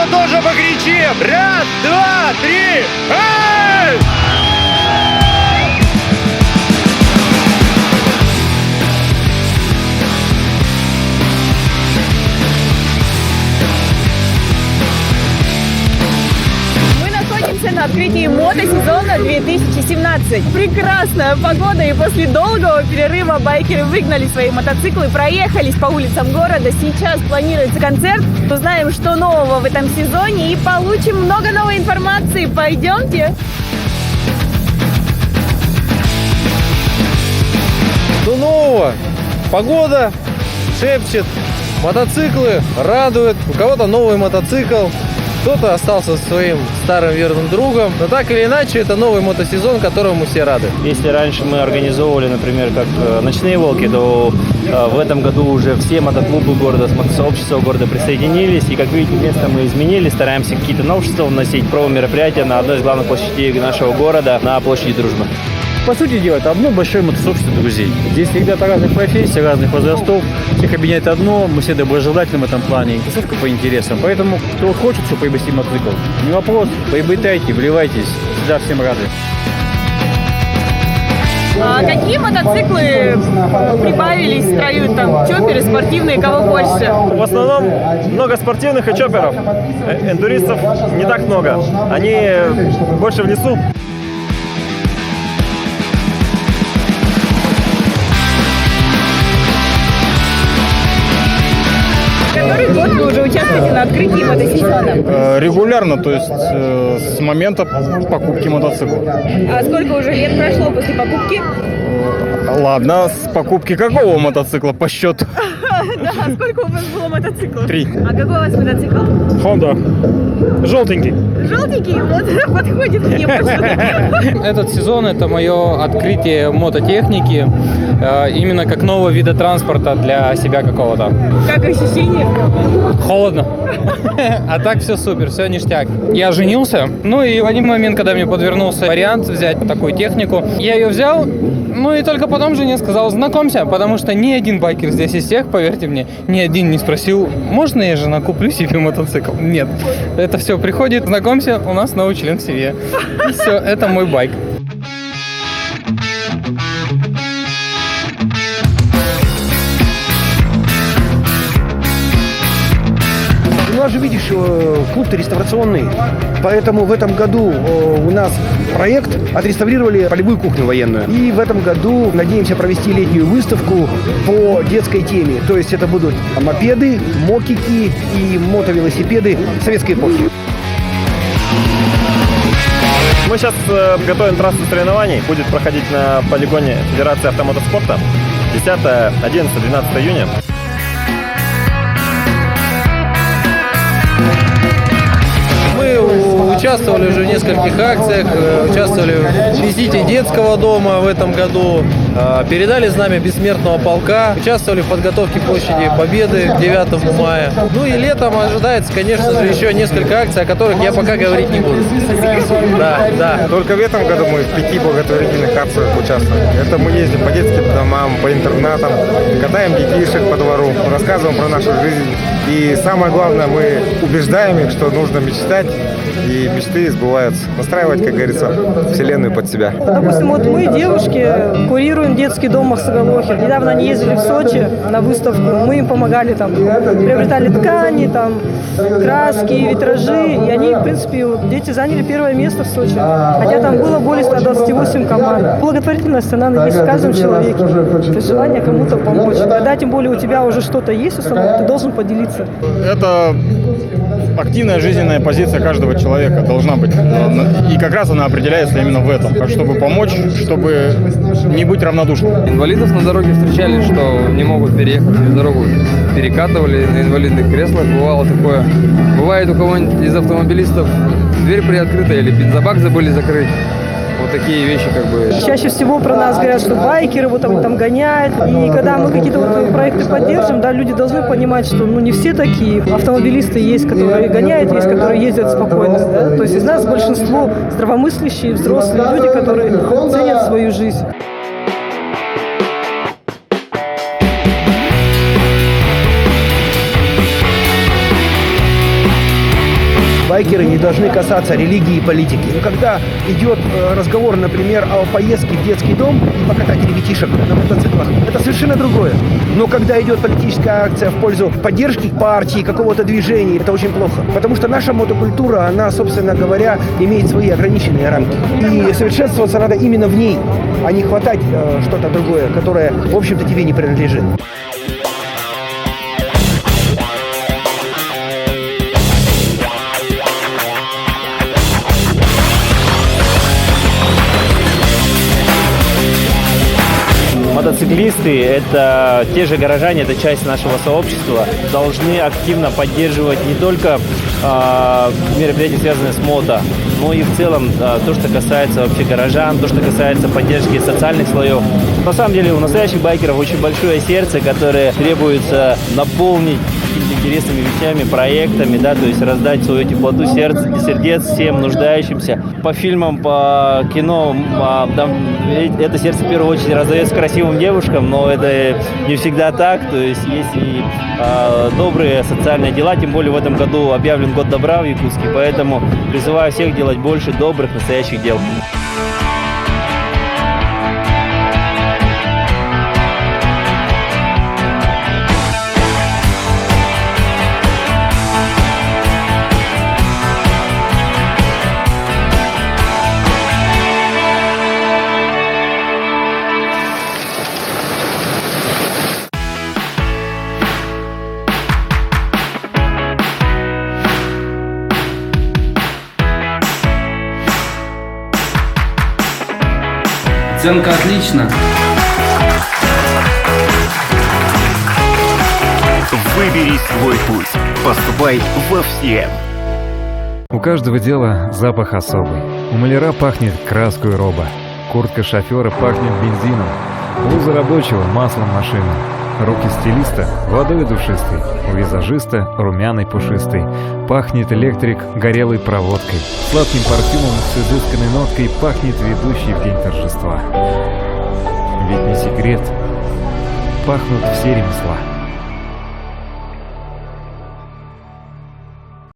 Кто тоже покричим? Раз, два, три! Эй! На открытии мотосезона 2017. Прекрасная погода, и после долгого перерыва байкеры выгнали свои мотоциклы, проехались по улицам города. Сейчас планируется концерт. Узнаем, что нового в этом сезоне, и получим много новой информации. Пойдемте! Что нового? Погода шепчет, мотоциклы радуют, у кого-то новый мотоцикл, кто-то остался со своим старым верным другом. Но так или иначе, это новый мотосезон, которому все рады. Если раньше мы организовывали, например, как ночные волки, то в этом году уже все мотоклубы города, мотосообщества города присоединились. И, как видите, место мы изменили, стараемся какие-то новшества вносить. Промо-мероприятия на одной из главных площадей нашего города, на площади Дружбы. По сути дела, это одно большое мотосообщество друзей. Здесь ребята разных профессий, разных возрастов. Всех объединяет одно, мы все доброжелательны в этом плане. Тусовка по интересам. Поэтому, кто хочет, чтобы приобрести мотоцикл, не вопрос, приобретайте, вливайтесь. Всегда всем рады. А какие мотоциклы прибавились в строю? Там чопперы, спортивные, кого больше? В основном много спортивных и чопперов. Эндуристов не так много. Они больше в лесу. Который год вы уже участвуете на открытии мотосезона? Регулярно, то есть с момента покупки мотоцикла. А сколько уже лет прошло после покупки? Ладно, с покупки какого мотоцикла по счету? Да, сколько у вас было мотоциклов? 3. А какой у вас мотоцикл? Honda. Желтенький. Желтенький? Вот подходит мне больше. Этот сезон – это мое открытие мототехники, именно как нового вида транспорта для себя какого-то. Как ощущение? Холодно. А так все супер, все ништяк. Я женился, ну и в один момент, когда мне подвернулся вариант взять такую технику, я ее взял, ну и только потом жене сказал: знакомься, потому что ни один байкер здесь из всех, поверьте мне, ни один не спросил: можно я, жена, куплю себе мотоцикл? Нет. Это все приходит: знакомься, у нас новый член в семье. Все, это мой байк. У нас же, видишь, клуб-то реставрационный, поэтому в этом году у нас проект отреставрировали полевую кухню военную. И в этом году надеемся провести летнюю выставку по детской теме. То есть это будут мопеды, мокики и мотовелосипеды советской эпохи. Мы сейчас готовим трассу соревнований. Будет проходить на полигоне Федерации автомотоспорта 10, 11, 12 июня. Мы участвовали уже в нескольких акциях, участвовали в визите детского дома в этом году, передали знамя бессмертного полка, участвовали в подготовке площади Победы к 9 мая. Ну и летом ожидается, конечно же, еще несколько акций, о которых я пока говорить не буду. Да. Только в этом году мы в 5 благотворительных акциях участвуем. Это мы ездим по детским домам, по интернатам, катаем детишек по двору, рассказываем про нашу жизнь. И самое главное, мы убеждаем их, что нужно мечтать, и мечты сбываются. Настраивать, как говорится, вселенную под себя. Допустим, вот мы, девушки, курируем детский дом Махсоголохи. Недавно они ездили в Сочи на выставку. Мы им помогали, там, приобретали ткани, там, краски, витражи. И они, в принципе, вот, дети заняли первое место в Сочи. Хотя там было более 128 команд. Благотворительность, она есть в каждом человеке. То есть желание кому-то помочь. Когда, тем более, у тебя уже что-то есть, ты должен поделиться. Это активная жизненная позиция каждого человека должна быть. И как раз она определяется именно в этом. Чтобы помочь, чтобы не быть равнодушным. Инвалидов на дороге встречали, что не могут переехать через дорогу. Перекатывали на инвалидных креслах. Бывало такое. Бывает у кого-нибудь из автомобилистов дверь приоткрыта или бензобак забыли закрыть. Вот такие вещи как бы. Чаще всего про нас говорят, что байкеры вот там гоняют. И когда мы какие-то вот проекты поддержим, да, люди должны понимать, что не все такие. Автомобилисты есть, которые гоняют, есть, которые ездят спокойно. Да? То есть из нас большинство здравомыслящие, взрослые люди, которые ценят свою жизнь. байкеры не должны касаться религии и политики. Но когда идет разговор, например, о поездке в детский дом и покатать ребятишек на мотоциклах, это совершенно другое. Но когда идет политическая акция в пользу поддержки партии, какого-то движения, это очень плохо. Потому что наша мотокультура, она, собственно говоря, имеет свои ограниченные рамки. И совершенствоваться надо именно в ней, а не хватать что-то другое, которое, в общем-то, тебе не принадлежит. Мотоциклисты, это те же горожане, это часть нашего сообщества, должны активно поддерживать не только мероприятия, связанные с мото, но и в целом то, что касается вообще горожан, то, что касается поддержки социальных слоев. На самом деле у настоящих байкеров очень большое сердце, которое требуется наполнить какими-то интересными вещами, проектами, да, то есть раздать свою теплоту сердец всем нуждающимся. По фильмам, по кино, это сердце в первую очередь раздается красивым девушкам, но это не всегда так, то есть есть и добрые социальные дела, тем более в этом году объявлен год добра в Якутске, поэтому призываю всех делать больше добрых, настоящих дел. Оценка отлично. Выбери свой путь. Поступай во ФСИЭМ. У каждого дела запах особый. У маляра пахнет краской роба. Куртка шофера пахнет бензином. Блуза рабочего – маслом машины. Руки стилиста – водой душистой. У визажиста – румяной пушистой. Пахнет электрик горелой проводкой. Сладким парфюмом с изысканной ноткой пахнет ведущий в день торжества. Ведь не секрет, пахнут все ремесла.